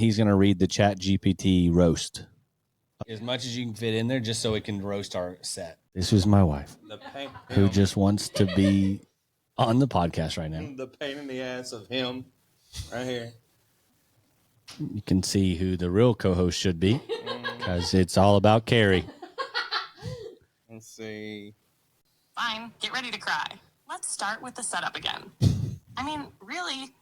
He's going to read the Chatgpt roast. As much as you can fit in there just so it can roast our set. This is my wife, who just wants to be on the podcast right now. The pain in the ass of him right here. You can see who the real co-host should be because it's all about Carrie. Let's see. Fine, get ready to cry. Let's start with the setup again. I mean, really,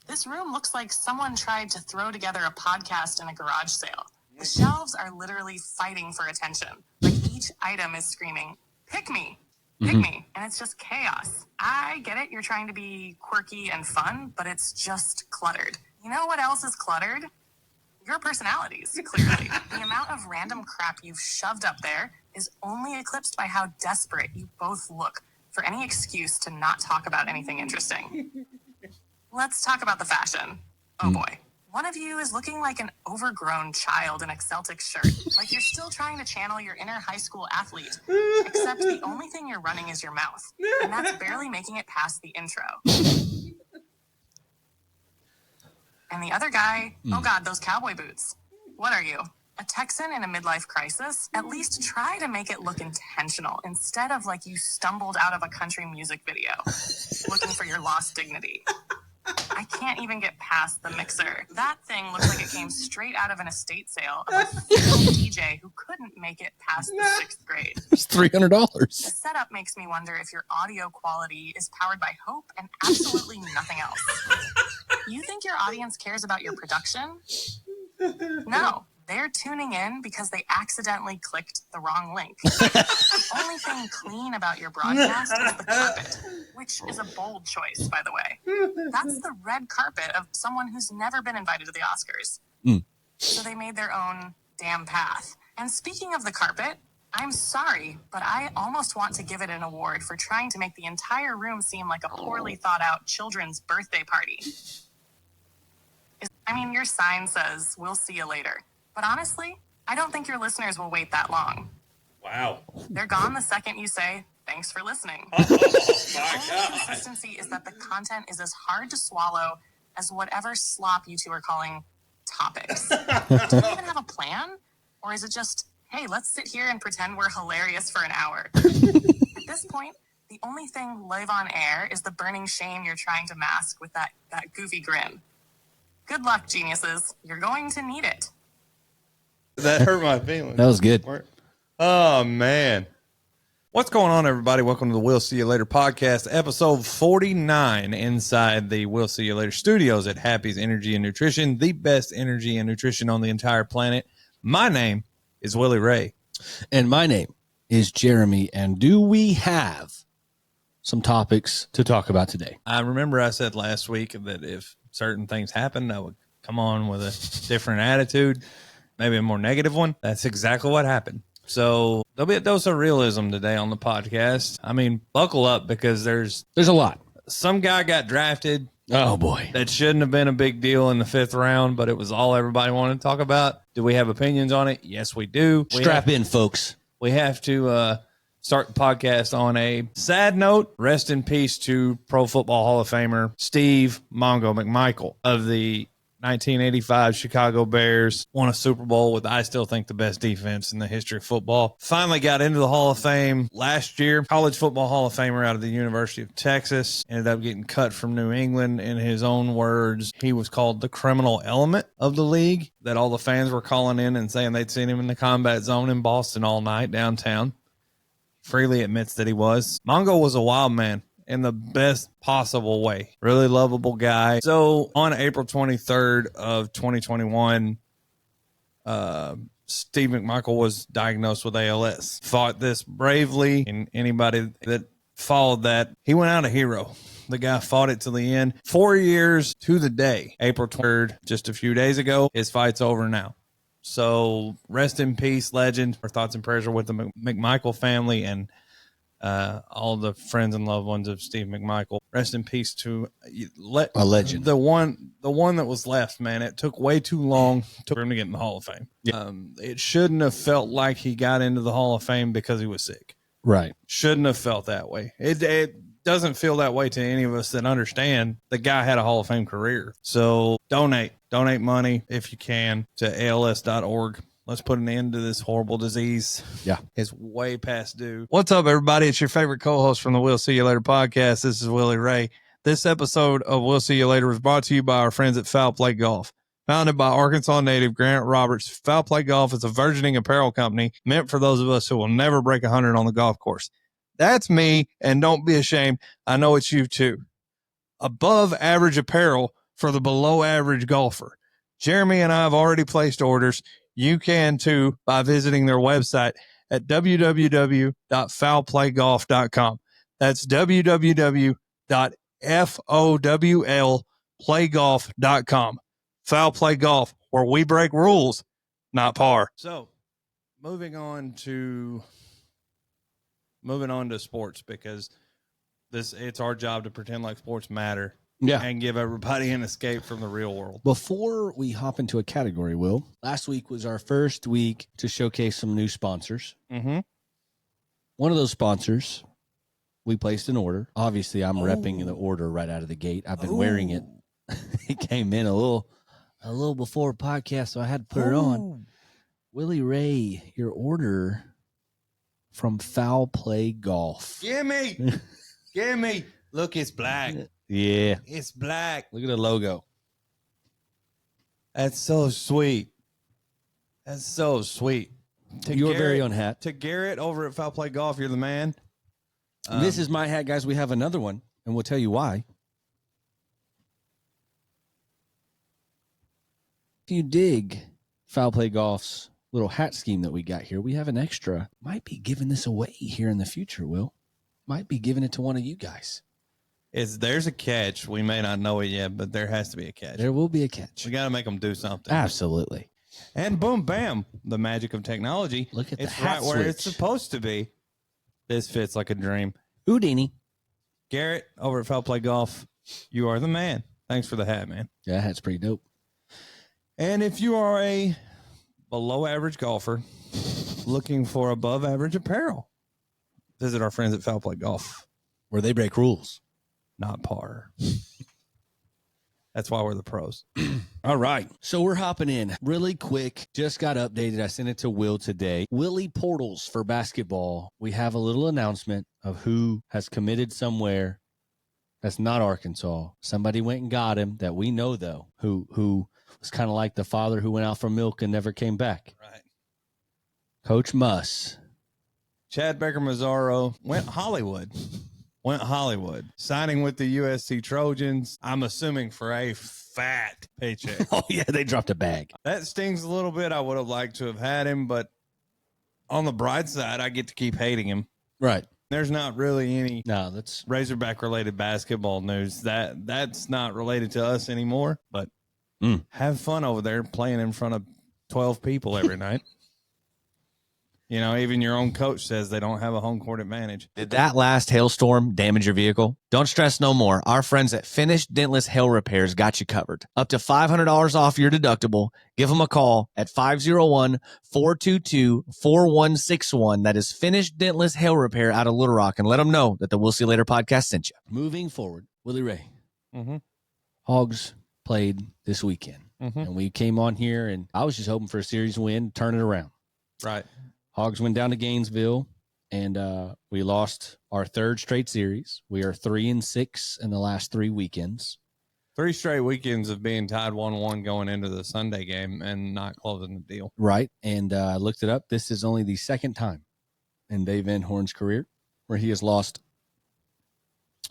this room looks like someone tried to throw together a podcast in a garage sale. The shelves are literally fighting for attention. Like each item is screaming, pick me, pick me. And it's just chaos. I get it, you're trying to be quirky and fun, but it's just cluttered. You know what else is cluttered? Your personalities, clearly. The amount of random crap you've shoved up there is only eclipsed by how desperate you both look for any excuse to not talk about anything interesting. Let's talk about the fashion. Oh boy. One of you is looking like an overgrown child in a Celtic shirt, like you're still trying to channel your inner high school athlete, except the only thing you're running is your mouth, and that's barely making it past the intro. And the other guy, oh God, those cowboy boots. What are you? A Texan in a midlife crisis? At least try to make it look intentional instead of like you stumbled out of a country music video looking for your lost dignity. I can't even get past the mixer. That thing looks like it came straight out of an estate sale of a DJ who couldn't make it past the 6th grade. It's $300. The setup makes me wonder if your audio quality is powered by hope and absolutely nothing else. You think your audience cares about your production? No, they're tuning in because they accidentally clicked the wrong link. The only thing clean about your broadcast is the carpet, which is a bold choice, by the way. That's the red carpet of someone who's never been invited to the Oscars. So they made their own damn path. And speaking of the carpet, I'm sorry, but I almost want to give it an award for trying to make the entire room seem like a poorly thought out children's birthday party. I mean, your sign says, we'll see you later. But honestly, I don't think your listeners will wait that long. Wow. They're gone the second you say, thanks for listening. Oh, The my only God. consistency is that the content is as hard to swallow as whatever slop you two are calling topics. Do you even have a plan? Or is it just, hey, let's sit here and pretend we're hilarious for an hour? At this point, the only thing live on air is the burning shame you're trying to mask with that goofy grin. Good luck, geniuses. You're going to need it. That hurt my feelings. That was good. Oh, man. What's going on, everybody? Welcome to the We'll See You Later podcast, episode 49 inside the We'll See You Later studios at Happy's Energy and Nutrition, the best energy and nutrition on the entire planet. My name is Willie Ray. And my name is Jeremy. And do we have some topics to talk about today? I remember I said last week that if certain things happened, I would come on with a different attitude, maybe a more negative one. That's exactly what happened. So there'll be a dose of realism today on the podcast. I mean, buckle up because there's a lot. Some guy got drafted. Oh, boy. That shouldn't have been a big deal in the 5th round, but it was all everybody wanted to talk about. Do we have opinions on it? Yes, we do. Strap in, folks. We have to start the podcast on a sad note. Rest in peace to Pro Football Hall of Famer Steve Mongo McMichael of the 1985 Chicago Bears. Won a Super Bowl with, I still think, the best defense in the history of football. Finally got into the Hall of Fame last year. College Football Hall of Famer out of the University of Texas. Ended up getting cut from New England. In his own words, he was called the criminal element of the league, that all the fans were calling in and saying they'd seen him in the combat zone in Boston all night downtown. Freely admits that he was. Mongo was a wild man in the best possible way. Really lovable guy. So on April 23rd of 2021, Steve McMichael was diagnosed with ALS. Fought this bravely, and anybody that followed that, he went out a hero. The guy fought it to the end. 4 years to the day, April 23rd, just a few days ago. His fight's over now. So rest in peace, legend. Our thoughts and prayers are with the McMichael family and all the friends and loved ones of Steve McMichael. Rest in peace to a legend. The one that was left, man. It took way too long for him to get in the Hall of Fame. Yeah. It shouldn't have felt like he got into the Hall of Fame because he was sick. Right. Shouldn't have felt that way. doesn't feel that way to any of us that understand the guy had a Hall of Fame career. So donate money if you can to ALS.org. Let's put an end to this horrible disease. Yeah. It's way past due. What's up, everybody? It's your favorite co-host from the We'll See You Later podcast. This is Willie Ray. This episode of We'll See You Later was brought to you by our friends at Foul Play Golf. Founded by Arkansas native Grant Roberts, Foul Play Golf is a burgeoning apparel company meant for those of us who will never break 100 on the golf course. That's me, and don't be ashamed. I know it's you too. Above average apparel for the below average golfer. Jeremy and I have already placed orders. You can too by visiting their website at www.foulplaygolf.com. That's www.foulplaygolf.com. Foul Play Golf, where we break rules, not par. So, moving on to sports, because it's our job to pretend like sports matter. Yeah. And give everybody an escape from the real world. Before we hop into a category, Will, last week was our first week to showcase some new sponsors. Mm-hmm. One of those sponsors, we placed an order. Obviously, I'm repping the order right out of the gate. I've been wearing it. It came in a little before podcast, so I had to put it on. Willie Ray, your order from Foul Play Golf. Gimme. Look, it's black. Yeah. It's black. Look at the logo. That's so sweet. Your very own hat. To Garrett over at Foul Play Golf, you're the man. This is my hat, guys. We have another one, and we'll tell you why. If you dig Foul Play Golf's little hat scheme that we got here, we have an extra. Might be giving this away here in the future, Will. Might be giving it to one of you guys. There's a catch. We may not know it yet, but there has to be a catch. There will be a catch. We got to make them do something. Absolutely. And boom, bam, the magic of technology. Look at it's the hat right where switch. it's supposed to be. This fits like a dream. Houdini. Garrett over at Foul Play Golf, you are the man. Thanks for the hat, man. Yeah, that hat's pretty dope. And if you are a below average golfer looking for above average apparel, visit our friends at Foul Play Golf, where they break rules. Not par. That's why we're the pros. All right. So we're hopping in really quick. Just got updated. I sent it to Will today. Willie Portals for basketball. We have a little announcement of who has committed somewhere that's not Arkansas. Somebody went and got him that we know, though, who was kind of like the father who went out for milk and never came back. Right. Coach Muss. Chad Baker Mazzaro went Hollywood, signing with the USC Trojans. I'm assuming for a fat paycheck. Oh, yeah, they dropped a bag. That stings a little bit. I would have liked to have had him, but on the bright side, I get to keep hating him. Right. There's not really any that's Razorback-related basketball news. That's not related to us anymore, but have fun over there playing in front of 12 people every night. You know, even your own coach says they don't have a home court advantage. Did that last hailstorm damage your vehicle? Don't stress no more. Our friends at Finished Dentless Hail Repairs got you covered. Up to $500 off your deductible. Give them a call at 501-422-4161. That is Finished Dentless Hail Repair out of Little Rock. And let them know that the We'll See You Later podcast sent you. Moving forward, Willie Ray. Mm-hmm. Hogs played this weekend. Mm-hmm. And we came on here, and I was just hoping for a series win, turn it around. Right. Hogs went down to Gainesville, and we lost our third straight series. We are 3-6 in the last 3 weekends. 3 straight weekends of being tied 1-1 going into the Sunday game and not closing the deal. Right, and I looked it up. This is only the second time in Dave Van Horn's career where he has lost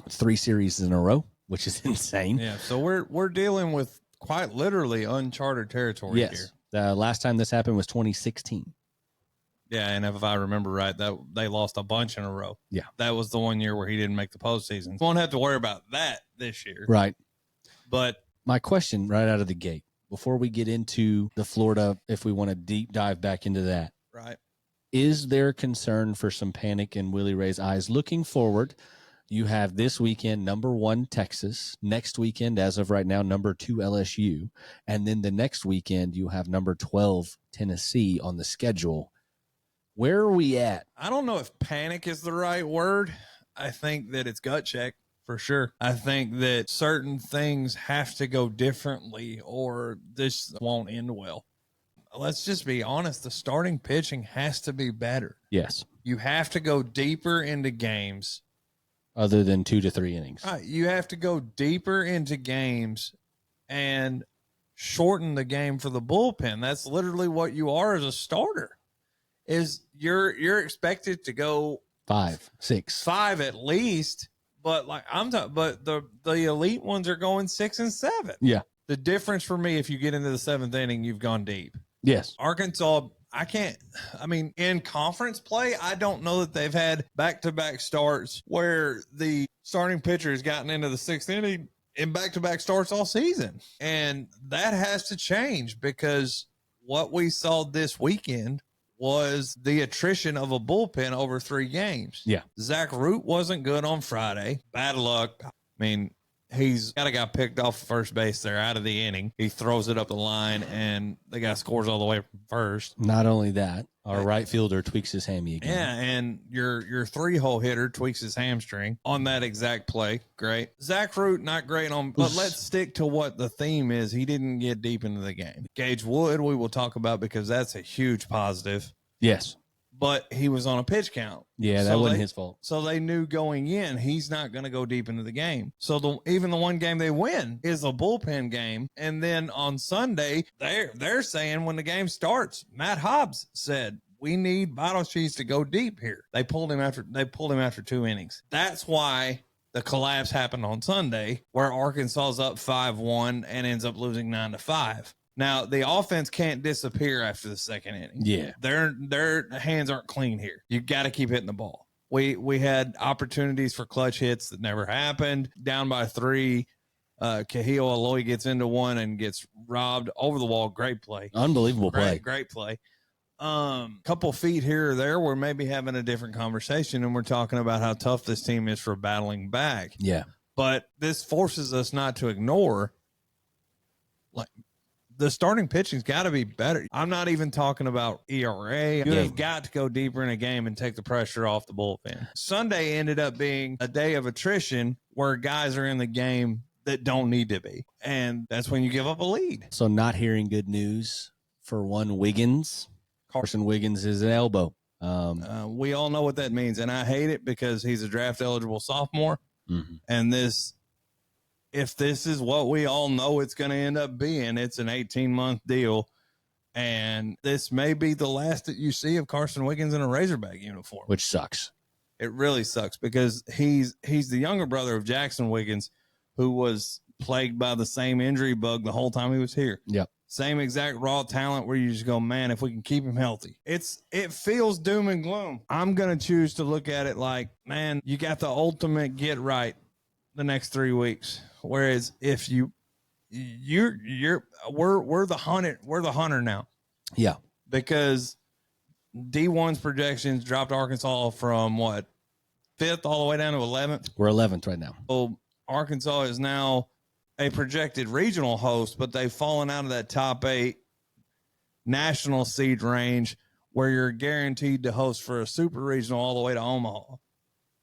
3 series in a row, which is insane. Yeah, so we're dealing with quite literally uncharted territory here. Yes, the last time this happened was 2016. Yeah, and if I remember right, that they lost a bunch in a row. Yeah. That was the one year where he didn't make the postseason. Won't have to worry about that this year. Right. But my question right out of the gate, before we get into the Florida, if we want to deep dive back into that. Right. Is there concern for some panic in Willie Ray's eyes looking forward? You have this weekend, number 1, Texas. Next weekend, as of right now, number 2, LSU. And then the next weekend, you have number 12, Tennessee on the schedule. Where are we at? I don't know if panic is the right word. I think that it's gut check for sure. I think that certain things have to go differently or this won't end well. Let's just be honest. The starting pitching has to be better. Yes. You have to go deeper into games. Other than 2 to 3 innings. You have to go deeper into games and shorten the game for the bullpen. That's literally what you are as a starter. Is you're expected to go 5, 6, 5 at least, but like I'm talking, but the elite ones are going 6 and 7. Yeah. The difference for me, if you get into the 7th inning, you've gone deep. Yes. Arkansas, in conference play, I don't know that they've had back-to-back starts where the starting pitcher has gotten into the 6th inning in back-to-back starts all season. And that has to change because what we saw this weekend was the attrition of a bullpen over 3 games. Yeah. Zach Root wasn't good on Friday. Bad luck. I mean, he's got a guy picked off first base there out of the inning. He throws it up the line, and the guy scores all the way from first. Not only that, our right fielder tweaks his hammy again. Yeah, and your 3-hole hitter tweaks his hamstring on that exact play. Great. Zach Root, not great on, but let's stick to what the theme is. He didn't get deep into the game. Gage Wood, we will talk about because that's a huge positive. Yes. But he was on a pitch count. Yeah, that wasn't his fault. So they knew going in, he's not going to go deep into the game. So even the one game they win is a bullpen game. And then on Sunday, they're saying when the game starts, Matt Hobbs said, we need Vital Cheese to go deep here. They pulled him after 2 innings. That's why the collapse happened on Sunday, where Arkansas's up 5-1 and ends up losing 9-5. Now, the offense can't disappear after the 2nd inning. Yeah. Their hands aren't clean here. You got to keep hitting the ball. We had opportunities for clutch hits that never happened. Down by 3, Kahil Aloy gets into one and gets robbed over the wall. Great play. Unbelievable play. Great play. Couple feet here or there, we're maybe having a different conversation, and we're talking about how tough this team is for battling back. Yeah. But this forces us not to ignore, like, the starting pitching's got to be better. I'm not even talking about ERA. You have got to go deeper in a game and take the pressure off the bullpen. Sunday ended up being a day of attrition where guys are in the game that don't need to be. And that's when you give up a lead. So not hearing good news for one Wiggins. Carson Wiggins is an elbow. We all know what that means. And I hate it because he's a draft eligible sophomore. Mm-hmm. And if this is what we all know it's going to end up being, it's an 18-month deal. And this may be the last that you see of Carson Wiggins in a Razorback uniform. Which sucks. It really sucks because he's the younger brother of Jackson Wiggins, who was plagued by the same injury bug the whole time he was here. Yep. Same exact raw talent where you just go, man, if we can keep him healthy. It feels doom and gloom. I'm going to choose to look at it like, man, you got the ultimate get right the next 3 weeks. Whereas if we're the hunter now. Yeah. Because D1's projections dropped Arkansas from what, 5th all the way down to 11th. We're 11th right now. So Arkansas is now a projected regional host, but they've fallen out of that top 8 national seed range where you're guaranteed to host for a super regional all the way to Omaha.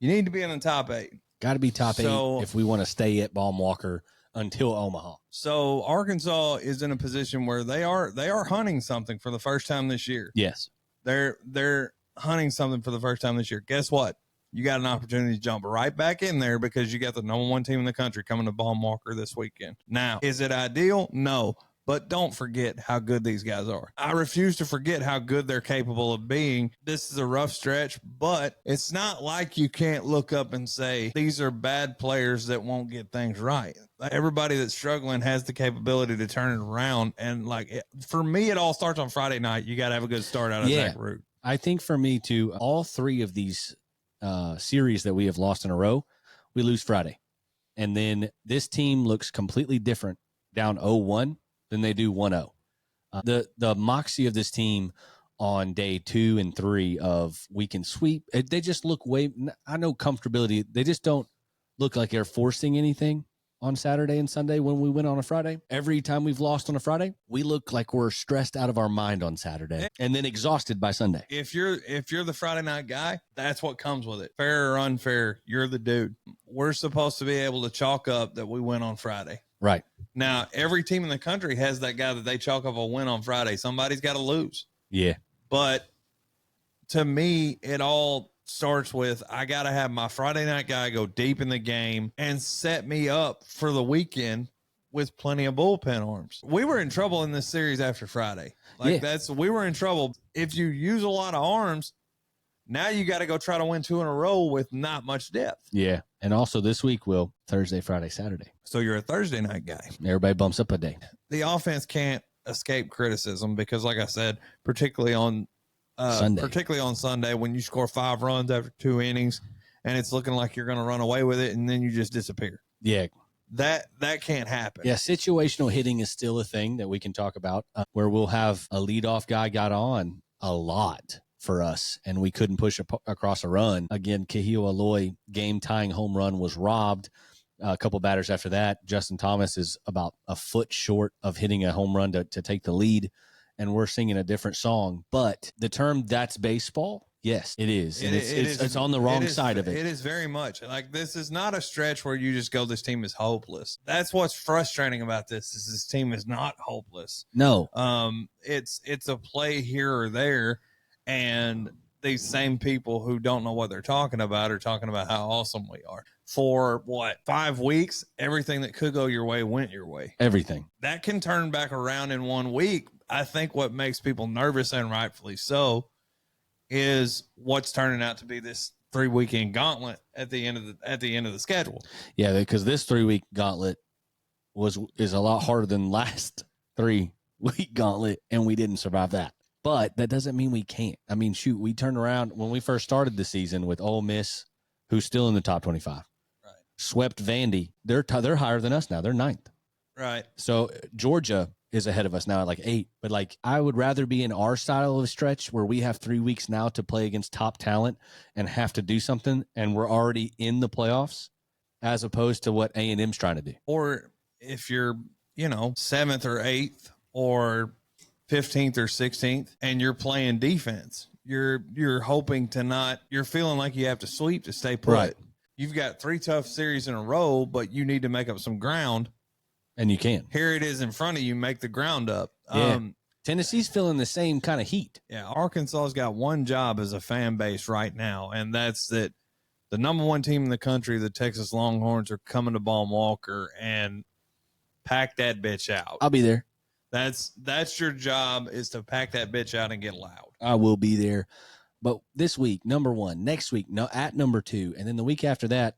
You need to be in the top 8. Got to be top 8 if we want to stay at Baum-Walker until Omaha. So Arkansas is in a position where they are hunting something for the first time this year. Yes. They're hunting something for the first time this year. Guess what? You got an opportunity to jump right back in there because you got the number 1 team in the country coming to Baum-Walker this weekend. Now, is it ideal? No. But don't forget how good these guys are. I refuse to forget how good they're capable of being. This is a rough stretch, but it's not like you can't look up and say, these are bad players that won't get things right. Everybody that's struggling has the capability to turn it around. And for me, it all starts on Friday night. You got to have a good start out of Zach Root. I think for me too, all 3 of these series that we have lost in a row, we lose Friday. And then this team looks completely different down 0-1 than they do 1-0. The moxie of this team on day 2 and 3 of we can sweep, they just look I know comfortability. They just don't look like they're forcing anything. on Saturday and Sunday when we win on a Friday. Every time we've lost on a Friday, we look like we're stressed out of our mind on Saturday and then exhausted by Sunday. If you're the Friday night guy, that's what comes with it. Fair or unfair, you're the dude. We're supposed to be able to chalk up that we win on Friday. Right. Now, every team in the country has that guy that they chalk up a win on Friday. Somebody's got to lose. Yeah. But to me, it all starts with I got to have my Friday night guy go deep in the game and set me up for the weekend with plenty of bullpen arms. We were in trouble in this series after Friday. We were in trouble. If you use a lot of arms, now you got to go try to win 2 in a row with not much depth. Yeah. And also this week, Will, Thursday, Friday, Saturday. So you're a Thursday night guy. Everybody bumps up a day. The offense can't escape criticism because, like I said, particularly on Sunday, when you score 5 runs after 2 innings and it's looking like you're going to run away with it and then you just disappear. Yeah. That can't happen. Yeah, situational hitting is still a thing that we can talk about where we'll have a leadoff guy got on a lot for us and we couldn't push across a run. Again, Kahio Aloy game-tying home run was robbed. A couple batters after that, Justin Thomas is about a foot short of hitting a home run to take the lead. And we're singing a different song. But the term "that's baseball," yes, it is. And it's on the wrong side of it. It is very much. Like, this is not a stretch where you just go, this team is hopeless. That's what's frustrating about this is this team is not hopeless. No. It's a play here or there. And these same people who don't know what they're talking about are talking about how awesome we are. For 5 weeks, everything that could go your way went your way. Everything. That can turn back around in 1 week. I think what makes people nervous, and rightfully so, is what's turning out to be this 3-weekend gauntlet at the end of the schedule. Yeah, because this 3-week gauntlet is a lot harder than last 3-week gauntlet, and we didn't survive that. But that doesn't mean we can't. I mean, shoot, we turned around when we first started the season with Ole Miss, who's still in the top 25. Right. Swept Vandy. They're higher than us now. They're 9th. Right. So Georgia is ahead of us now at like 8. But like, I would rather be in our style of stretch where we have 3 weeks now to play against top talent and have to do something, and we're already in the playoffs, as opposed to what A&M's trying to do. Or if you're, 7th or 8th or 15th or 16th and you're playing defense, you're hoping to not, you're feeling like you have to sweep to stay put. Right. You've got 3 tough series in a row, but you need to make up some ground. And you can. Here it is in front of you, make the ground up. Yeah. Tennessee's feeling the same kind of heat. Yeah. Arkansas's got one job as a fan base right now, and that's that the number 1 team in the country, the Texas Longhorns, are coming to Baum Walker and pack that bitch out. I'll be there. That's your job, is to pack that bitch out and get loud. I will be there. But this week, number 1, next week, at number 2, and then the week after that,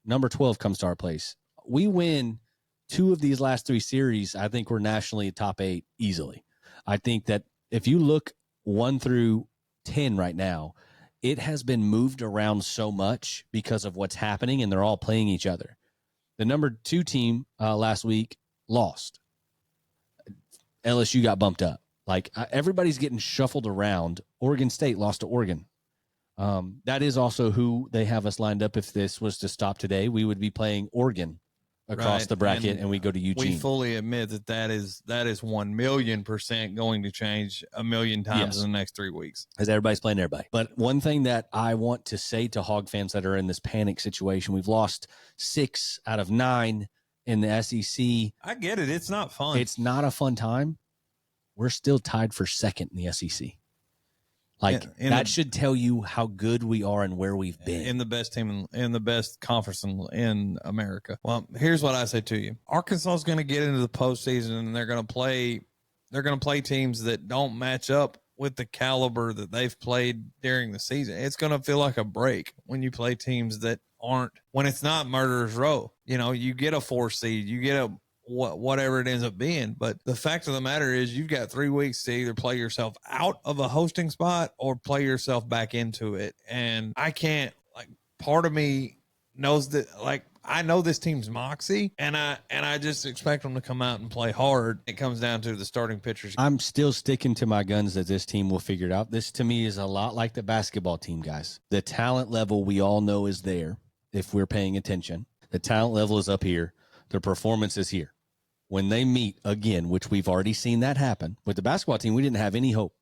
number 12 comes to our place. We win 2 of these last 3 series. I think we're nationally top 8 easily. I think that if you look 1 through 10 right now, it has been moved around so much because of what's happening, and they're all playing each other. The number 2 team last week lost. LSU got bumped up. Like, everybody's getting shuffled around. Oregon State lost to Oregon. That is also who they have us lined up. If this was to stop today, we would be playing Oregon across the bracket, and we go to Eugene. We fully admit that is 1,000,000% going to change a million times in the next 3 weeks. As everybody's playing everybody. But one thing that I want to say to Hog fans that are in this panic situation, we've lost 6 out of 9 in the SEC. I get it. It's not fun. It's not a fun time. We're still tied for 2nd in the SEC. That should tell you how good we are and where we've been. In the best team, in the best conference in America. Well, here's what I say to you. Arkansas is going to get into the postseason, and they're going to play teams that don't match up with the caliber that they've played during the season. It's going to feel like a break when you play teams that aren't, when it's not murderer's row. You get a 4 seed, you get whatever it ends up being. But the fact of the matter is, you've got 3 weeks to either play yourself out of a hosting spot or play yourself back into it. And I can't, part of me knows that, I know this team's moxie, and I just expect them to come out and play hard. It comes down to the starting pitchers. I'm still sticking to my guns that this team will figure it out. This, to me, is a lot like the basketball team, guys. The talent level we all know is there if we're paying attention. The talent level is up here. The performance is here. When they meet again, which we've already seen that happen with the basketball team, we didn't have any hope,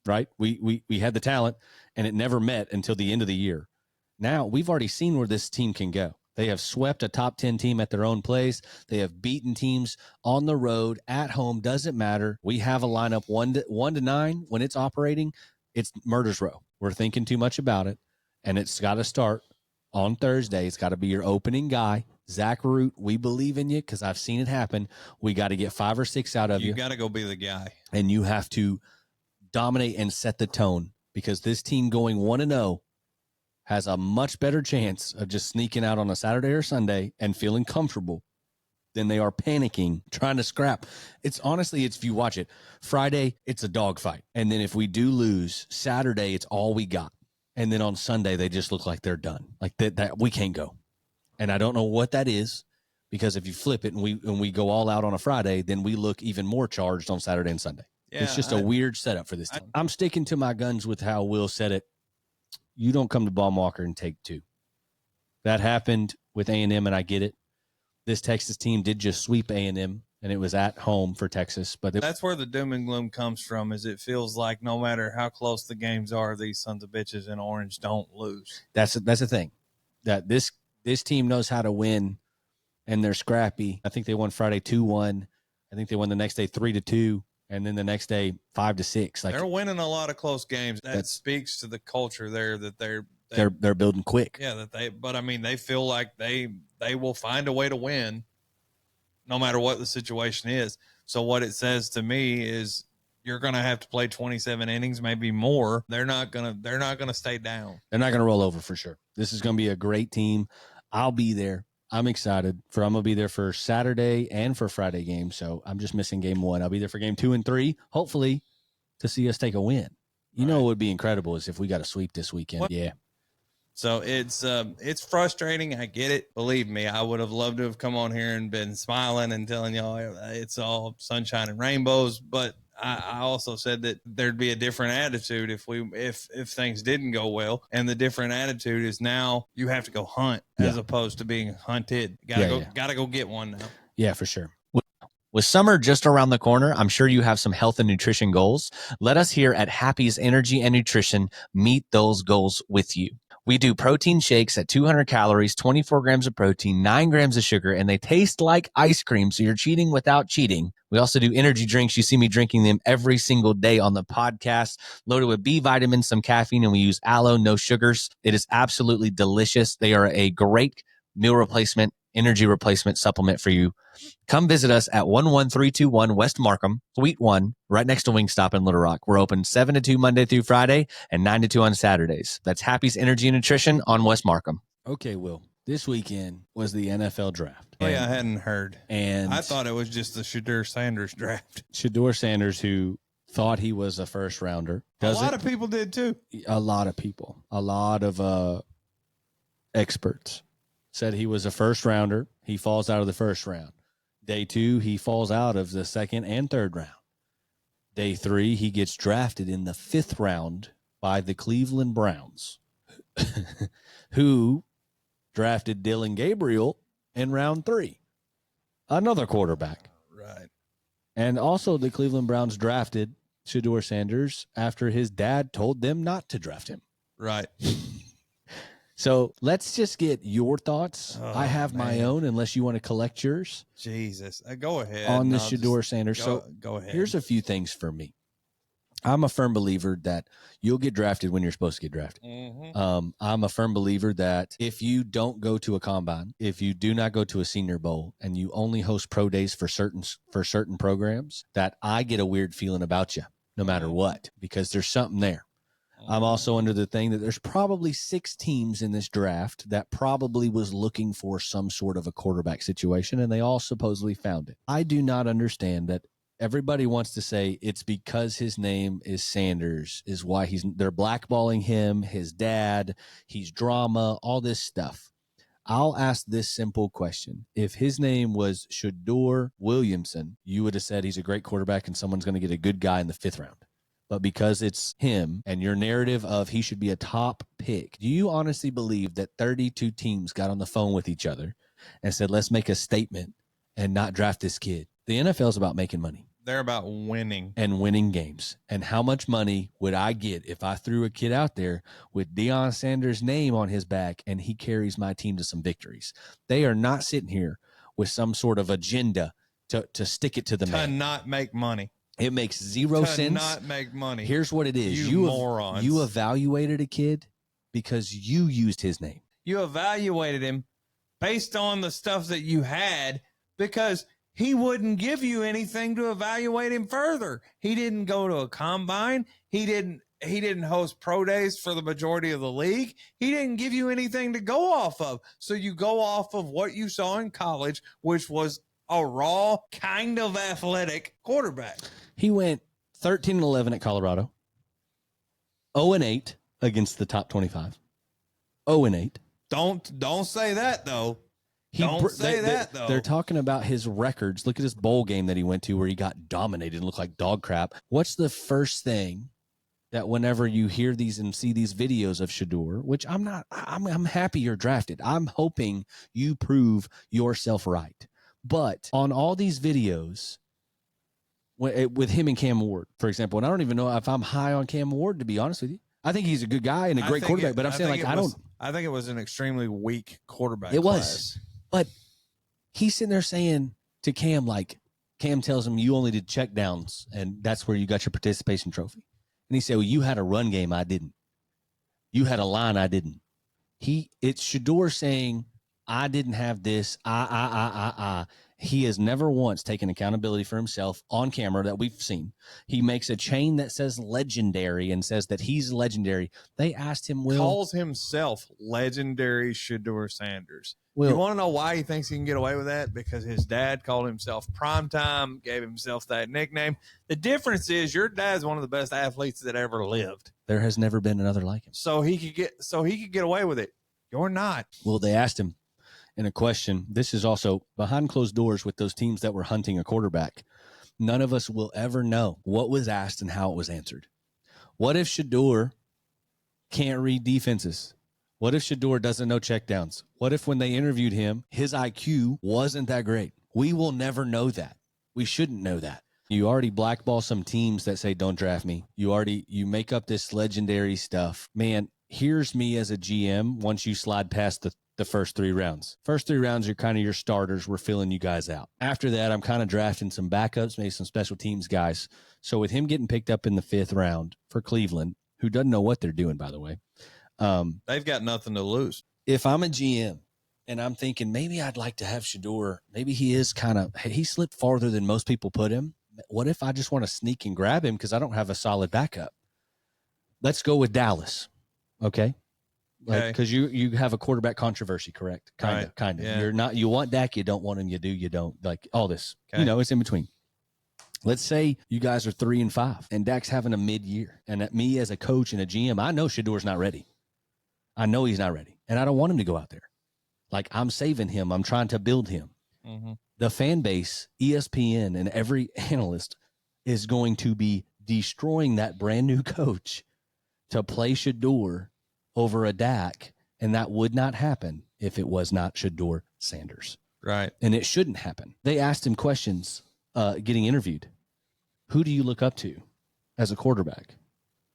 right? We had the talent, and it never met until the end of the year. Now we've already seen where this team can go. They have swept a top 10 team at their own place. They have beaten teams on the road, at home, doesn't matter. We have a lineup 1 to 9 when it's operating. It's murder's row. We're thinking too much about it, and it's got to start on Thursday. It's got to be your opening guy. Zach Root, we believe in you because I've seen it happen. We got to get 5 or 6 out of you. You got to go be the guy. And you have to dominate and set the tone because this team going 1-0 has a much better chance of just sneaking out on a Saturday or Sunday and feeling comfortable than they are panicking, trying to scrap. It's honestly, if you watch it, Friday, it's a dogfight. And then if we do lose, Saturday, it's all we got. And then on Sunday, they just look like they're done. Like that we can't go. And I don't know what that is, because if you flip it and we go all out on a Friday, then we look even more charged on Saturday and Sunday. Yeah, it's just a weird setup for this team. I'm sticking to my guns with how Will said it. You don't come to Baum-Walker and take 2. That happened with A&M, and I get it. This Texas team did just sweep A&M, and it was at home for Texas. But that's where the doom and gloom comes from, is it feels like no matter how close the games are, these sons of bitches in orange don't lose. That's the thing. That this team knows how to win, and they're scrappy. I think they won Friday 2-1. I think they won the next day 3-2. And then the next day, 5-6. Like, they're winning a lot of close games. That speaks to the culture there that they're building quick. Yeah, but I mean, they feel like they will find a way to win, no matter what the situation is. So what it says to me is you're going to have to play 27 innings, maybe more. They're not gonna stay down. They're not gonna roll over for sure. This is gonna be a great team. I'll be there. I'm excited I'm going to be there for Saturday and for Friday games. So I'm just missing game 1. I'll be there for game 2 and 3, hopefully to see us take a win. You know, what would be incredible is if we got a sweep this weekend. Yeah. So it's frustrating. I get it. Believe me, I would have loved to have come on here and been smiling and telling y'all it's all sunshine and rainbows. But I also said that there'd be a different attitude if things didn't go well. And the different attitude is now you have to go hunt as opposed to being hunted. Gotta go get one now. Yeah, for sure. With summer just around the corner, I'm sure you have some health and nutrition goals. Let us here at Happy's Energy and Nutrition meet those goals with you. We do protein shakes at 200 calories, 24 grams of protein, 9 grams of sugar, and they taste like ice cream, so you're cheating without cheating. We also do energy drinks. You see me drinking them every single day on the podcast, loaded with B vitamins, some caffeine, and we use aloe, no sugars. It is absolutely delicious. They are a great meal replacement, energy replacement supplement for you. Come visit us at 11321 West Markham, Suite 1, right next to Wingstop in Little Rock. We're open 7 to 2 Monday through Friday and 9 to 2 on Saturdays. That's Happy's Energy and Nutrition on West Markham. Okay, Will. This weekend was the NFL draft. Oh, yeah, I hadn't heard. And I thought it was just the Shedeur Sanders draft. Shedeur Sanders, who thought he was a first rounder. A lot of people did too. A lot of people. A lot of experts said he was a first rounder. He falls out of the first round. Day 2, he falls out of the second and third round. Day 3, he gets drafted in the 5th round by the Cleveland Browns, who drafted Dylan Gabriel in round 3, another quarterback. Right. And also the Cleveland Browns drafted Shedeur Sanders after his dad told them not to draft him. Right. So let's just get your thoughts. I have my own, unless you want to collect yours. Jesus. Go ahead. On the Shedeur Sanders. Go ahead. Here's a few things for me. I'm a firm believer that you'll get drafted when you're supposed to get drafted. Mm-hmm. I'm a firm believer that if you don't go to a combine, if you do not go to a Senior Bowl, and you only host pro days for certain programs, that I get a weird feeling about you no matter what, because there's something there. I'm also under the thing that there's probably 6 teams in this draft that probably was looking for some sort of a quarterback situation, and they all supposedly found it. I do not understand that everybody wants to say it's because his name is Sanders is why they're blackballing him, his dad, he's drama, all this stuff. I'll ask this simple question. If his name was Shedeur Williamson, you would have said he's a great quarterback and someone's going to get a good guy in the 5th round. But because it's him and your narrative of he should be a top pick, do you honestly believe that 32 teams got on the phone with each other and said, let's make a statement and not draft this kid. The NFL is about making money. They're about winning. And winning games. And how much money would I get if I threw a kid out there with Deion Sanders' name on his back and he carries my team to some victories? They are not sitting here with some sort of agenda to stick it to the man. To not make money. It makes zero sense. To not make money. Here's what it is. You morons. You evaluated a kid because you used his name. You evaluated him based on the stuff that you had because he wouldn't give you anything to evaluate him further. He didn't go to a combine. He didn't host pro days for the majority of the league. He didn't give you anything to go off of. So you go off of what you saw in college, which was a raw, kind of athletic quarterback. He went 13-11 at Colorado, 0-8 against the top 25. 0-8. Don't say that though. Don't say that, though. They're talking about his records. Look at his bowl game that he went to where he got dominated and looked like dog crap. What's the first thing that whenever you hear these and see these videos of Shedeur, which I'm happy you're drafted. I'm hoping you prove yourself right. But on all these videos, with him and Cam Ward, for example, and I don't even know if I'm high on Cam Ward, to be honest with you. I think he's a good guy and a great quarterback, but I'm saying, like, I think it was an extremely weak quarterback. It class. was. But he's sitting there saying to Cam, like, Cam tells him, you only did check downs, and that's where you got your participation trophy. And he said, well, you had a run game, I didn't. You had a line, I didn't. It's Shedeur saying, I didn't have this, He has never once taken accountability for himself on camera that we've seen. He makes a chain that says legendary and says that he's legendary. They asked him, calls himself legendary Shedeur Sanders. Will, you want to know why he thinks he can get away with that? Because his dad called himself Primetime, gave himself that nickname. The difference is your dad's one of the best athletes that ever lived. There has never been another like him. So he could get away with it. You're not. Well, they asked him in a question. This is also behind closed doors with those teams that were hunting a quarterback. None of us will ever know what was asked and how it was answered. What if Shedeur can't read defenses? What if Shedeur doesn't know checkdowns? What if when they interviewed him, his IQ wasn't that great? We will never know that. We shouldn't know that. You already blackball some teams that say, don't draft me. You make up this legendary stuff. Man, here's me as a GM once you slide past the first 3 rounds. First 3 rounds are kind of your starters. We're filling you guys out. After that, I'm kind of drafting some backups, maybe some special teams guys. So with him getting picked up in the 5th round for Cleveland, who doesn't know what they're doing, by the way. They've got nothing to lose. If I'm a GM and I'm thinking maybe I'd like to have Shedeur, maybe he slipped farther than most people put him. What if I just want to sneak and grab him because I don't have a solid backup? Let's go with Dallas. Okay. Because you have a quarterback controversy, correct? Kind of. Yeah. You're not. You want Dak, you don't want him. You do, you don't. Like all this. Okay. It's in between. Let's say you guys are 3-5, and Dak's having a mid-year, and at me as a coach and a GM, I know Shedeur's not ready. I know he's not ready, and I don't want him to go out there. Like I'm saving him. I'm trying to build him. Mm-hmm. The fan base, ESPN, and every analyst is going to be destroying that brand new coach to play Shedeur over a Dak, and that would not happen if it was not Shedeur Sanders. Right. And it shouldn't happen. They asked him questions getting interviewed. Who do you look up to as a quarterback?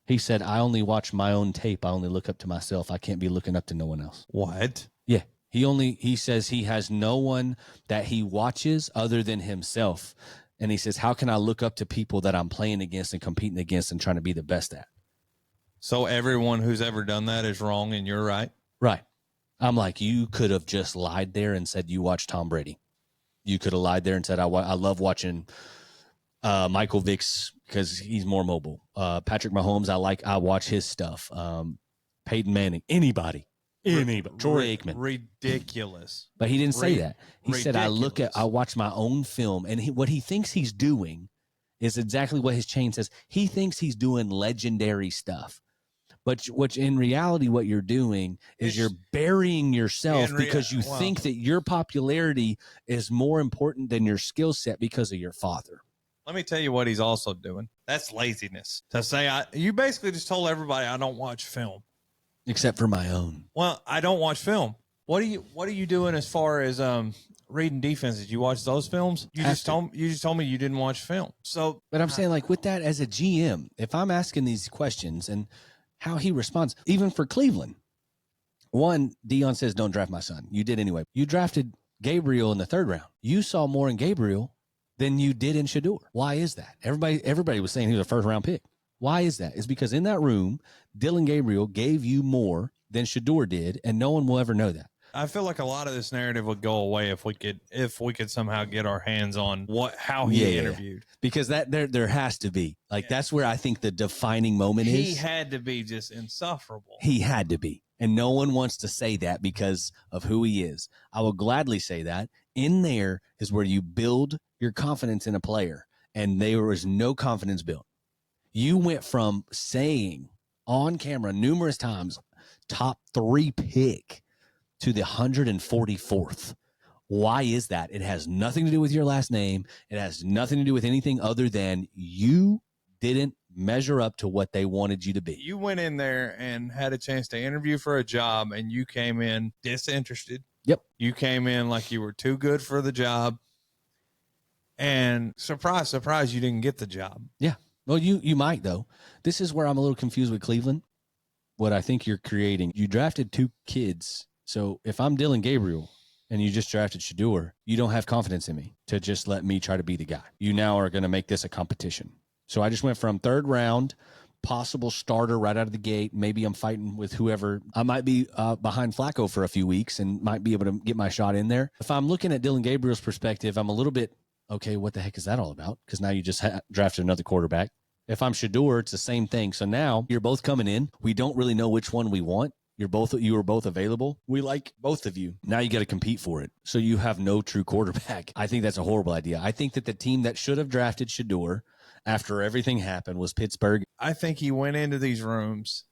He said, I only watch my own tape. I only look up to myself. I can't be looking up to no one else. What? Yeah. He says he has no one that he watches other than himself. And he says, how can I look up to people that I'm playing against and competing against and trying to be the best at? So everyone who's ever done that is wrong and you're right? Right. I'm like, you could have just lied there and said you watch Tom Brady. You could have lied there and said, I love watching Michael Vick's because he's more mobile. Patrick Mahomes, I watch his stuff. Peyton Manning, anybody. Troy Aikman. Ridiculous. But he didn't say that. He said, ridiculous. I watch my own film. And what he thinks he's doing is exactly what his chain says. He thinks he's doing legendary stuff. But which in reality, what you're doing is you're burying yourself because you think that your popularity is more important than your skill set because of your father. Let me tell you what he's also doing. That's laziness. To say, you basically just told everybody I don't watch film. Except for my own. Well, I don't watch film. What are you doing as far as reading defenses? Did you watch those films? You just told me you didn't watch film. So, But I'm saying, like, with that as a GM, if I'm asking these questions and how he responds, even for Cleveland, one, Dion says, don't draft my son. You did anyway. You drafted Gabriel in the 3rd round. You saw more in Gabriel than you did in Shador. Why is that? Everybody was saying he was a 1st round pick. Why is that? It's because in that room, Dylan Gabriel gave you more than Shador did, and no one will ever know that. I feel like a lot of this narrative would go away if we could somehow get our hands on how he interviewed. Because that there has to be. That's where I think the defining moment is. He had to be just insufferable. He had to be. And no one wants to say that because of who he is. I will gladly say that. In there is where you build your confidence in a player, and there was no confidence built. You went from saying on camera numerous times, top 3 pick, to the 144th. Why is that? It has nothing to do with your last name. It has nothing to do with anything other than you didn't measure up to what they wanted you to be. You went in there and had a chance to interview for a job, and you came in disinterested. Yep. You came in like you were too good for the job. And surprise, surprise, you didn't get the job. Yeah. Well, you might, though. This is where I'm a little confused with Cleveland. What I think you're creating, you drafted 2 kids. So if I'm Dylan Gabriel and you just drafted Shador, you don't have confidence in me to just let me try to be the guy. You now are going to make this a competition. So I just went from 3rd round, possible starter right out of the gate. Maybe I'm fighting with whoever. I might be behind Flacco for a few weeks and might be able to get my shot in there. If I'm looking at Dylan Gabriel's perspective, I'm a little bit, okay, what the heck is that all about? Because now you just drafted another quarterback. If I'm Shador, it's the same thing. So now you're both coming in. We don't really know which one we want. You were both available. We like both of you. Now you got to compete for it. So you have no true quarterback. I think that's a horrible idea. I think that the team that should have drafted Shador after everything happened was Pittsburgh. I think he went into these rooms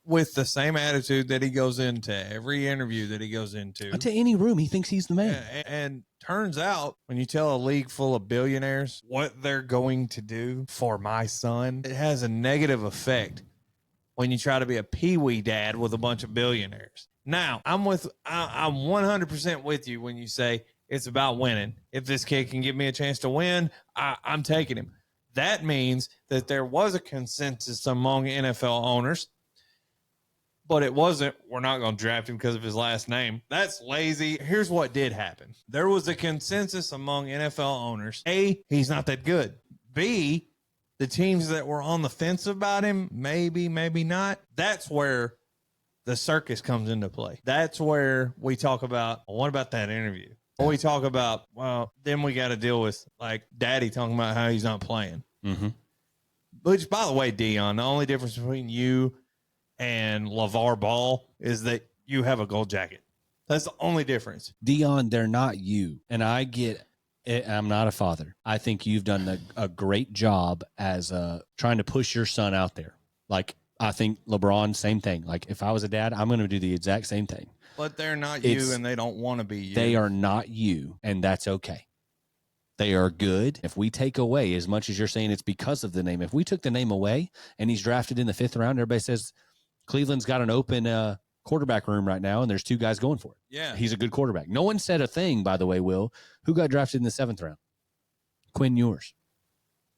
with the same attitude that he goes into every interview that he goes into. To any room, he thinks he's the man. And turns out, when you tell a league full of billionaires what they're going to do for my son, it has a negative effect when you try to be a peewee dad with a bunch of billionaires. Now, I'm 100% with you when you say it's about winning. If this kid can give me a chance to win, I'm taking him. That means that there was a consensus among NFL owners, but it wasn't, we're not going to draft him because of his last name. That's lazy. Here's what did happen. There was a consensus among NFL owners. A, he's not that good. B, the teams that were on the fence about him, maybe, maybe not. That's where the circus comes into play. That's where we talk about, well, what about that interview? We talk about, well, then we got to deal with, like, Daddy talking about how he's not playing. Mm-hmm. Which, by the way, Dion, the only difference between you and LeVar Ball is that you have a gold jacket. That's the only difference. Dion, they're not you. And I get it. I'm not a father. I think you've done a great job as trying to push your son out there. Like, I think LeBron, same thing. Like, if I was a dad, I'm going to do the exact same thing. But they're not you, and they don't want to be you. They are not you, and that's okay. They are good. If we take away, as much as you're saying it's because of the name, if we took the name away and he's drafted in the 5th round, everybody says Cleveland's got an open quarterback room right now, and there's 2 guys going for it. Yeah. He's a good quarterback. No one said a thing, by the way, Will. Who got drafted in the 7th round? Quinn Ewers.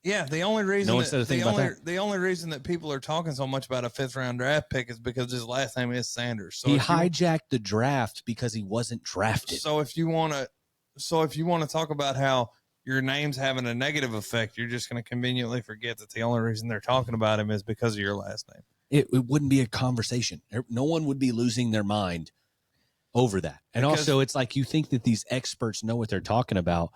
Yeah, the only reason No one said a thing about that. The only reason that people are talking so much about a 5th round draft pick is because his last name is Sanders. So he hijacked the draft because he wasn't drafted. So if you want to talk about how your name's having a negative effect, you're just going to conveniently forget that the only reason they're talking about him is because of your last name. It wouldn't be a conversation. No one would be losing their mind over that. And also, it's like you think that these experts know what they're talking about.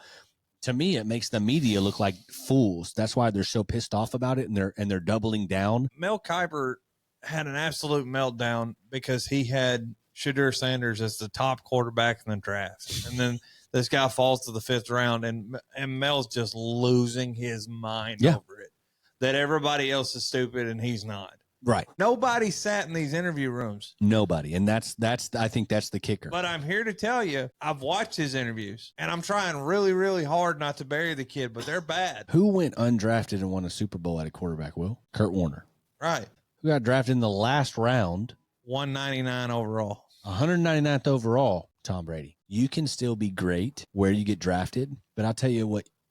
To me, it makes the media look like fools. That's why they're so pissed off about it, and they're doubling down. Mel Kiper had an absolute meltdown because he had Shedeur Sanders as the top quarterback in the draft, and then this guy falls to the 5th round, and Mel's just losing his mind over it. That everybody else is stupid and he's not. Right. Nobody sat in these interview rooms. Nobody. And that's I think that's the kicker. But I'm here to tell you, I've watched his interviews, and I'm trying really, really hard not to bury the kid, but they're bad. Who went undrafted and won a Super Bowl at a quarterback, Will? Kurt Warner. Right. Who got drafted in the last round? 199 overall. 199th overall, Tom Brady. You can still be great where you get drafted, but I'll tell you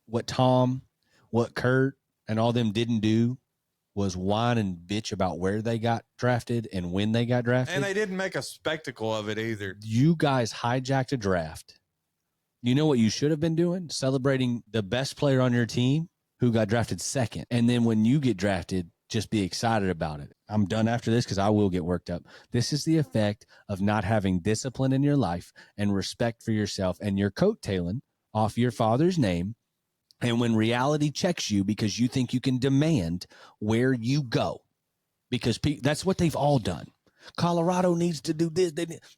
what Tom, what Kurt, and all them didn't do was whine and bitch about where they got drafted and when they got drafted. And they didn't make a spectacle of it either. You guys hijacked a draft. You know what you should have been doing? Celebrating the best player on your team who got drafted second. And then when you get drafted, just be excited about it. I'm done after this because I will get worked up. This is the effect of not having discipline in your life and respect for yourself, and you're coattailing off your father's name. And when reality checks you because you think you can demand where you go, because that's what they've all done. Colorado needs to do this.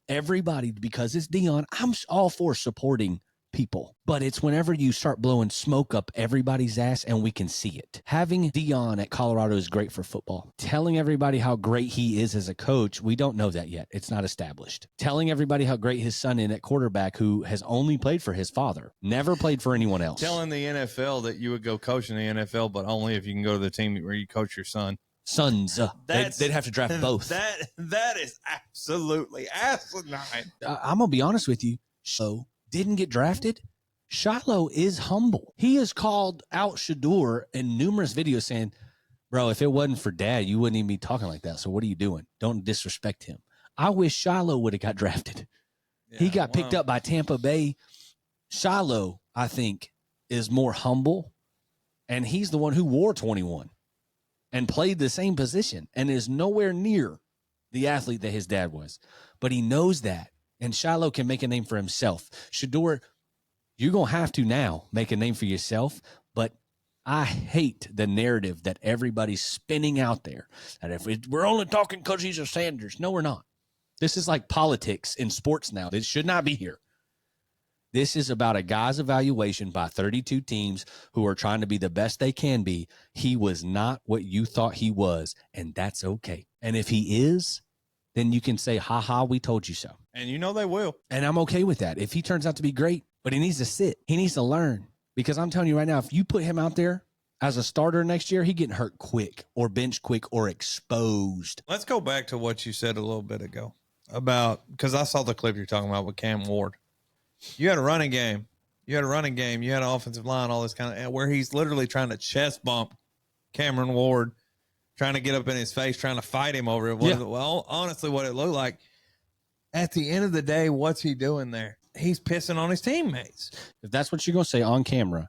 Everybody, because it's Deion, I'm all for supporting people. But it's whenever you start blowing smoke up everybody's ass and we can see it. Having Deion at Colorado is great for football. Telling everybody how great he is as a coach, we don't know that yet. It's not established. Telling everybody how great his son is at quarterback, who has only played for his father, never played for anyone else. Telling the NFL that you would go coach in the NFL, but only if you can go to the team where you coach your son. Sons. They'd have to draft both. That is absolutely asinine. I'm going to be honest with you. So didn't get drafted. Shiloh is humble. He has called out Shador in numerous videos saying, bro, if it wasn't for dad, you wouldn't even be talking like that. So what are you doing? Don't disrespect him. I wish Shiloh would have got drafted. Yeah, he got picked up by Tampa Bay. Shiloh, I think, is more humble, and he's the one who wore 21 and played the same position and is nowhere near the athlete that his dad was. But he knows that, and Shiloh can make a name for himself. Shador, you're going to have to now make a name for yourself, but I hate the narrative that everybody's spinning out there. And if we're only talking because he's a Sanders. No, we're not. This is like politics in sports now. This should not be here. This is about a guy's evaluation by 32 teams who are trying to be the best they can be. He was not what you thought he was, and that's okay. And if he is, then you can say, ha ha, we told you so. And you know they will. And I'm okay with that. If he turns out to be great, but he needs to sit. He needs to learn. Because I'm telling you right now, if you put him out there as a starter next year, he getting hurt quick or benched quick or exposed. Let's go back to what you said a little bit ago about, because I saw the clip you're talking about with Cam Ward. You had a running game. You had an offensive line, all this kind of, where he's literally trying to chest bump Cameron Ward, trying to get up in his face, trying to fight him over it. Yeah. Well, honestly, what it looked like, at the end of the day, what's he doing there? He's pissing on his teammates. If that's what you're going to say on camera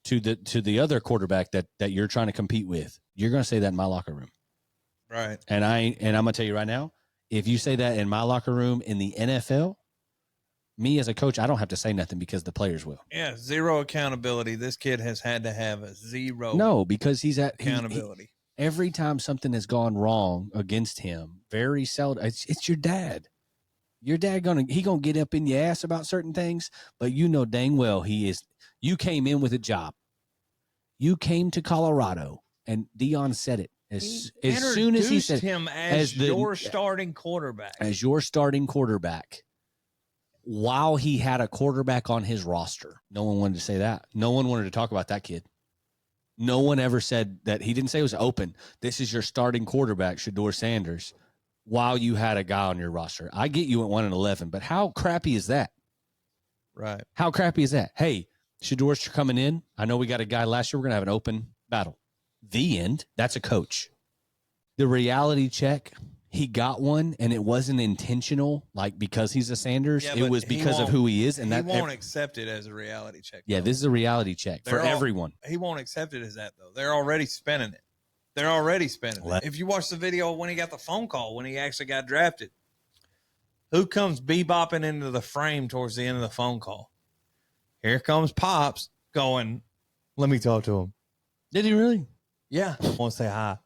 to the other quarterback that you're trying to compete with, you're going to say that in my locker room. Right. And I'm going to tell you right now, if you say that in my locker room in the NFL, me as a coach, I don't have to say nothing because the players will. Yeah, zero accountability. This kid has had to have a zero. No, because he's at accountability. Every time something has gone wrong against him, very seldom. It's your dad. Your dad gonna get up in your ass about certain things, but you know dang well he is. You came in with a job. You came to Colorado, and Deion said it as soon as he said him as your starting quarterback. As your starting quarterback. While he had a quarterback on his roster. No one wanted to say that. No one wanted to talk about that kid. No one ever said that. He didn't say it was open. This is your starting quarterback, Shador Sanders, while you had a guy on your roster. I get you at 1-11, but how crappy is that? Right. How crappy is that? Hey, Shador's coming in. I know we got a guy last year. We're going to have an open battle. The end. That's a coach. The reality check, he got one, and it wasn't intentional, like because he's a Sanders. Yeah, it was because of who he is. And he won't accept it as a reality check. Yeah, this is a reality check for everyone. He won't accept it as that, though. They're already spinning it. If you watch the video when he got the phone call, when he actually got drafted, who comes bebopping into the frame towards the end of the phone call? Here comes Pops going, let me talk to him. Did he really? Yeah. I want to say hi.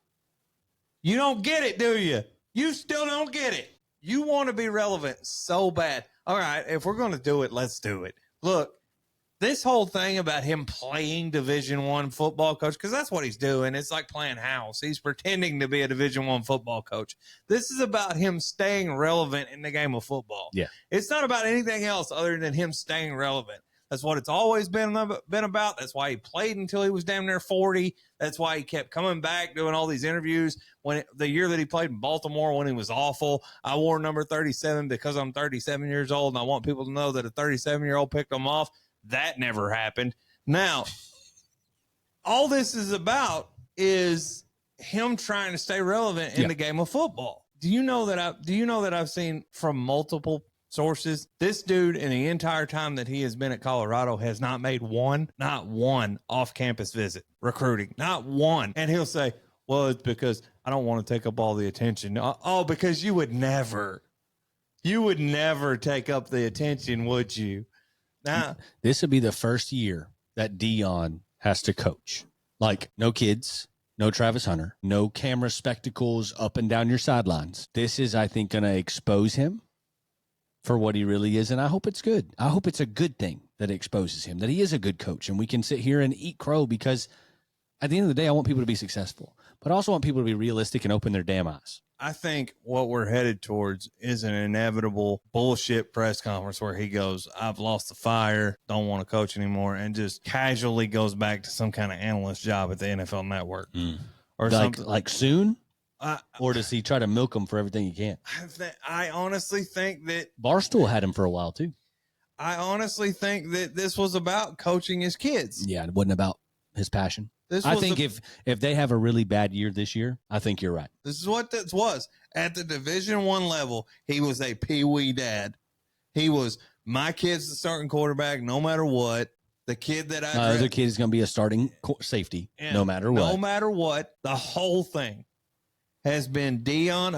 You don't get it, do you? You still don't get it. You want to be relevant so bad. All right, if we're going to do it, let's do it. Look, this whole thing about him playing Division I football coach, because that's what he's doing. It's like playing house. He's pretending to be a Division I football coach. This is about him staying relevant in the game of football. Yeah. It's not about anything else other than him staying relevant. That's what it's always been about. That's why he played until he was damn near 40. That's why he kept coming back, doing all these interviews. The year that he played in Baltimore when he was awful, I wore number 37 because I'm 37 years old, and I want people to know that a 37-year-old picked him off. That never happened. Now, all this is about is him trying to stay relevant in the game of football. Do you know that I've seen from multiple sources, this dude in the entire time that he has been at Colorado has not made not one off-campus visit recruiting, not one. And he'll say, well, it's because I don't want to take up all the attention. Oh, because you would never take up the attention, would you? Now, this would be the first year that Dion has to coach. Like, no kids, no Travis Hunter, no camera spectacles up and down your sidelines. This is, I think, going to expose him for what he really is, and I hope it's good. I hope it's a good thing that it exposes him, that he is a good coach, and we can sit here and eat crow because at the end of the day, I want people to be successful, but I also want people to be realistic and open their damn eyes. I think what we're headed towards is an inevitable bullshit press conference where he goes, I've lost the fire, don't want to coach anymore, and just casually goes back to some kind of analyst job at the NFL Network. Or something. Like soon? Or does he try to milk him for everything he can? I honestly think that Barstool had him for a while too. I honestly think that this was about coaching his kids. Yeah, it wasn't about his passion. I think if they have a really bad year this year, I think you're right. This is what this was. At the Division I level, he was a peewee dad. He was, my kid's the starting quarterback no matter what. The kid that the other kid is going to be a starting safety no matter what. No matter what, the whole thing has been Dion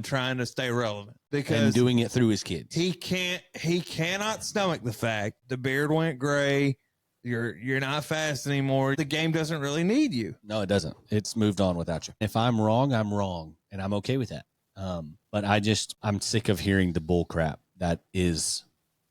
trying to stay relevant because and doing it through his kids. He cannot stomach the fact the beard went gray. You're not fast anymore. The game doesn't really need you. No, it doesn't. It's moved on without you. If I'm wrong, I'm wrong, and I'm okay with that. But I'm sick of hearing the bull crap that is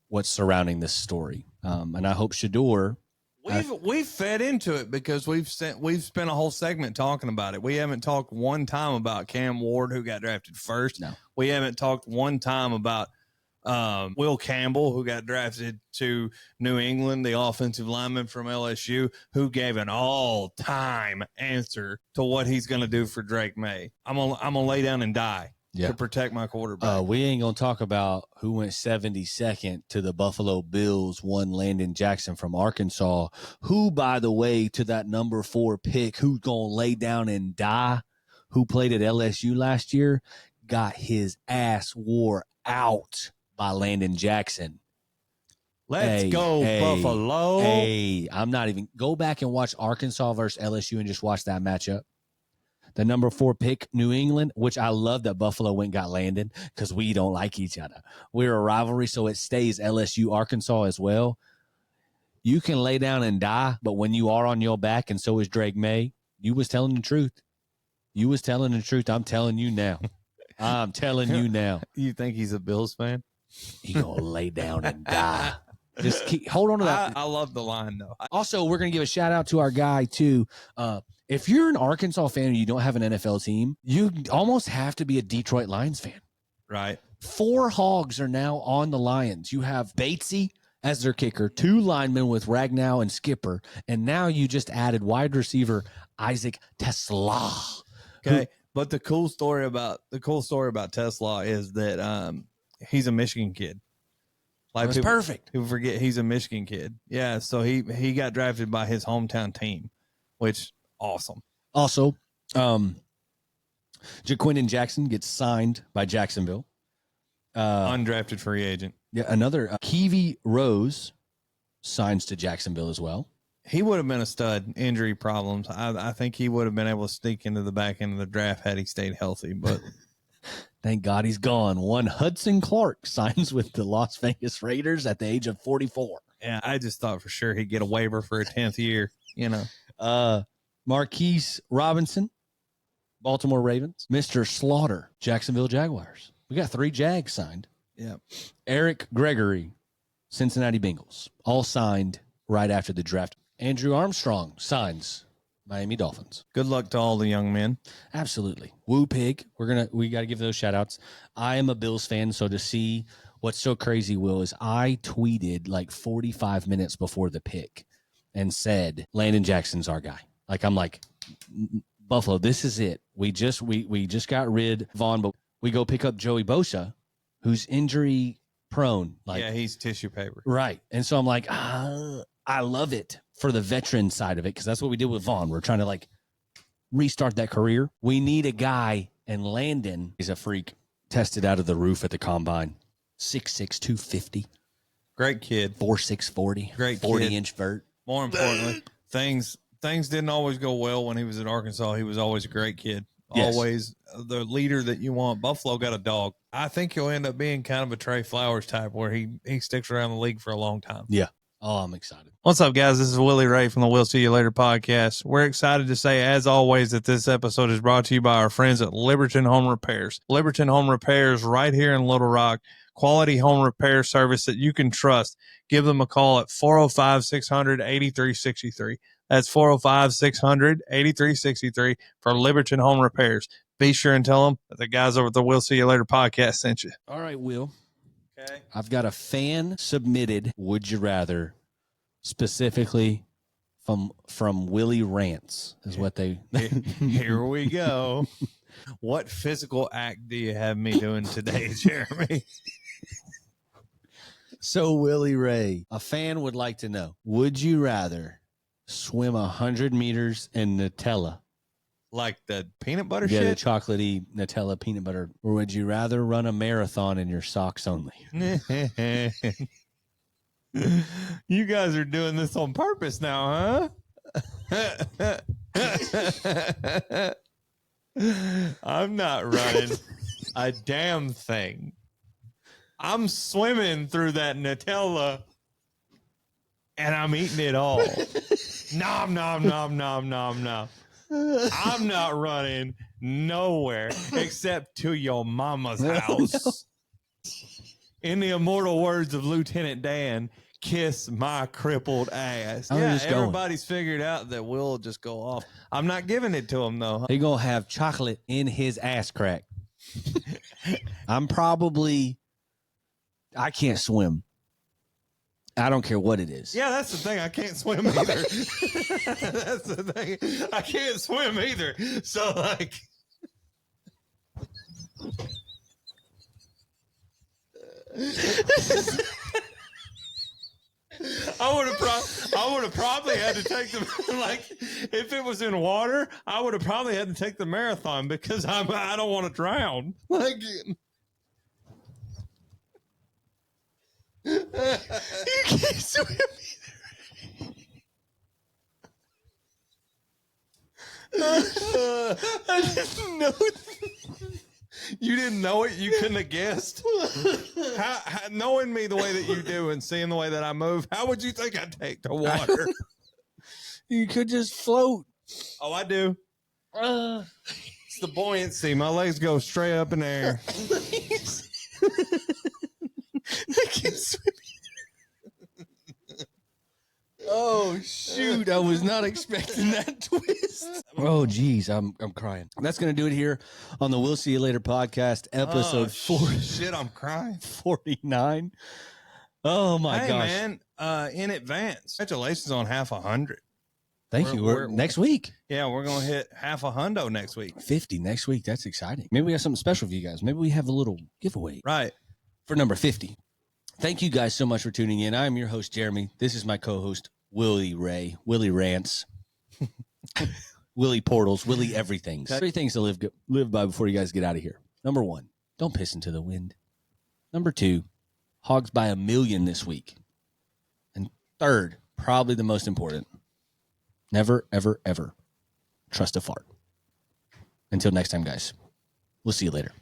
what's surrounding this story. And I hope Shador. We've fed into it because we've spent a whole segment talking about it. We haven't talked one time about Cam Ward, who got drafted first. No. We haven't talked one time about Will Campbell, who got drafted to New England, the offensive lineman from LSU, who gave an all-time answer to what he's going to do for Drake May. I'm gonna lay down and die to protect my quarterback. We ain't gonna talk about who went 72nd to the Buffalo Bills, one Landon Jackson from Arkansas, who, by the way, to that number 4 pick, who's gonna lay down and die, who played at LSU last year, got his ass wore out by Landon Jackson. Let's go, Buffalo. Hey, I'm not even – go back and watch Arkansas versus LSU and just watch that matchup. The number 4 pick, New England, which I love that Buffalo went and got Landon because we don't like each other. We're a rivalry, so it stays LSU, Arkansas as well. You can lay down and die, but when you are on your back, and so is Drake May, you was telling the truth. You was telling the truth. I'm telling you now. I'm telling you now. You think he's a Bills fan? He gonna lay down and die. Just hold on to that. I love the line though. Also, we're gonna give a shout out to our guy too. If you're an Arkansas fan and you don't have an NFL team, you almost have to be a Detroit Lions fan. Right. 4 Hogs are now on the Lions. You have Batesy as their kicker, 2 linemen with Ragnow and Skipper, and now you just added wide receiver Isaac Tesla. Okay. But the cool story about Tesla is that he's a Michigan kid. Like that's perfect. People forget he's a Michigan kid. Yeah, so he got drafted by his hometown team, which awesome. Also, Jaquindon Jackson gets signed by Jacksonville. Undrafted free agent. Yeah, another Kiwi Rose signs to Jacksonville as well. He would have been a stud. Injury problems. I think he would have been able to sneak into the back end of the draft had he stayed healthy. But thank God he's gone. One Hudson Clark signs with the Las Vegas Raiders at the age of 44. Yeah, I just thought for sure he'd get a waiver for a 10th year. You know, Marquise Robinson, Baltimore Ravens. Mr. Slaughter, Jacksonville Jaguars. We got 3 Jags signed. Yeah. Eric Gregory, Cincinnati Bengals. All signed right after the draft. Andrew Armstrong signs Miami Dolphins. Good luck to all the young men. Absolutely. Woo Pig. We got to give those shout outs. I am a Bills fan, so to see What's so crazy, Will, is I tweeted like 45 minutes before the pick and said, Landon Jackson's our guy. Like, I'm like, Buffalo, this is it. We just got rid of Vaughn, but we go pick up Joey Bosa, who's injury prone. Like, yeah, he's tissue paper. Right. And so I'm like, I love it for the veteran side of it, because that's what we did with Vaughn. We're trying to like restart that career. We need a guy, and Landon is a freak. Tested out of the roof at the combine. 6'6", 250. Great kid. 4'6", 40. Great 40-inch vert. More importantly, things didn't always go well when he was at Arkansas. He was always a great kid. Yes. Always the leader that you want. Buffalo got a dog. I think he'll end up being kind of a Trey Flowers type where he sticks around the league for a long time. Yeah. Oh, I'm excited. What's up, guys? This is Willie Ray from the We'll See You Later podcast. We're excited to say, as always, that this episode is brought to you by our friends at Liberton Home Repairs. Liberton Home Repairs right here in Little Rock. Quality home repair service that you can trust. Give them a call at 405-600-8363. That's 405-600-8363 for Liberton Home Repairs. Be sure and tell them that the guys over at the We'll See You Later podcast sent you. All right, Will. Okay. I've got a fan submitted Would You Rather, specifically from Willie Rants is what they. Here we go. What physical act do you have me doing today, Jeremy? So, Willie Ray, a fan would like to know, would you rather swim 100 meters in Nutella? Like the peanut butter Yeah, the shit? chocolatey Nutella peanut butter. Or would you rather run a marathon in your socks only? You guys are doing this on purpose now, huh? I'm not running a damn thing. I'm swimming through that Nutella and I'm eating it all. Nom, nom, nom, nom, nom, nom. I'm not running nowhere except to your mama's house. In the immortal words of Lieutenant Dan, kiss my crippled ass. I'm Yeah, just going. everybody's figured out that we'll just go off. I'm not giving it to him, though. He gonna have chocolate in his ass crack. I can't swim. I don't care what it is. Yeah, that's the thing. I can't swim either. That's the thing. I can't swim either. So, like... I would have probably had to take the like if it was in water, I would have probably had to take the marathon because I don't want to drown. Like you can't swim either. I didn't know it. You didn't know it? You couldn't have guessed? How, knowing me the way that you do and seeing the way that I move, how would you think I'd take to water? You could just float. Oh, I do. It's the buoyancy. My legs go straight up in the air. I can't swim. Oh shoot! I was not expecting that twist. Oh geez, I'm crying. That's gonna do it here on the We'll See You Later podcast, episode 4. Shit, I'm crying. 49. Oh my Hey, gosh! man, in advance, congratulations on half 100. Thank you. We're next week. Yeah, we're gonna hit half a hundo next week. 50 next week. That's exciting. Maybe we have something special for you guys. Maybe we have a little giveaway Right. for number 50. Thank you guys so much for tuning in. I'm your host Jeremy. This is my co-host Willie Ray, Willie Rants, Willie Portals, Willie Everything. 3 things to live by before you guys get out of here. Number 1, don't piss into the wind. Number 2, hogs by 1 million this week. And 3rd, probably the most important, never, ever, ever trust a fart. Until next time, guys. We'll see you later.